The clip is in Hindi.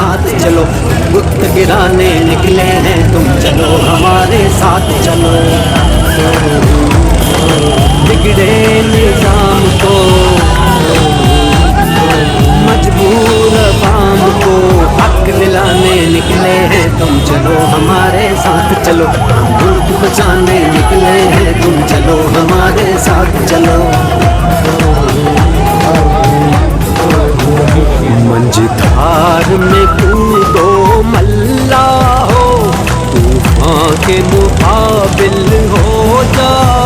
साथ चलो, बुत गिराने निकले हैं तुम, चलो हमारे साथ चलो। बिगड़े निजाम को, मजबूर अवाम को हक दिलाने निकले हैं तुम, चलो हमारे साथ चलो। मुल्क बचाने निकले हैं तुम, चलो हमारे साथ चलो। मंझधार में कूदो मल्ला हो, तूफान के मुकाबिल हो जा।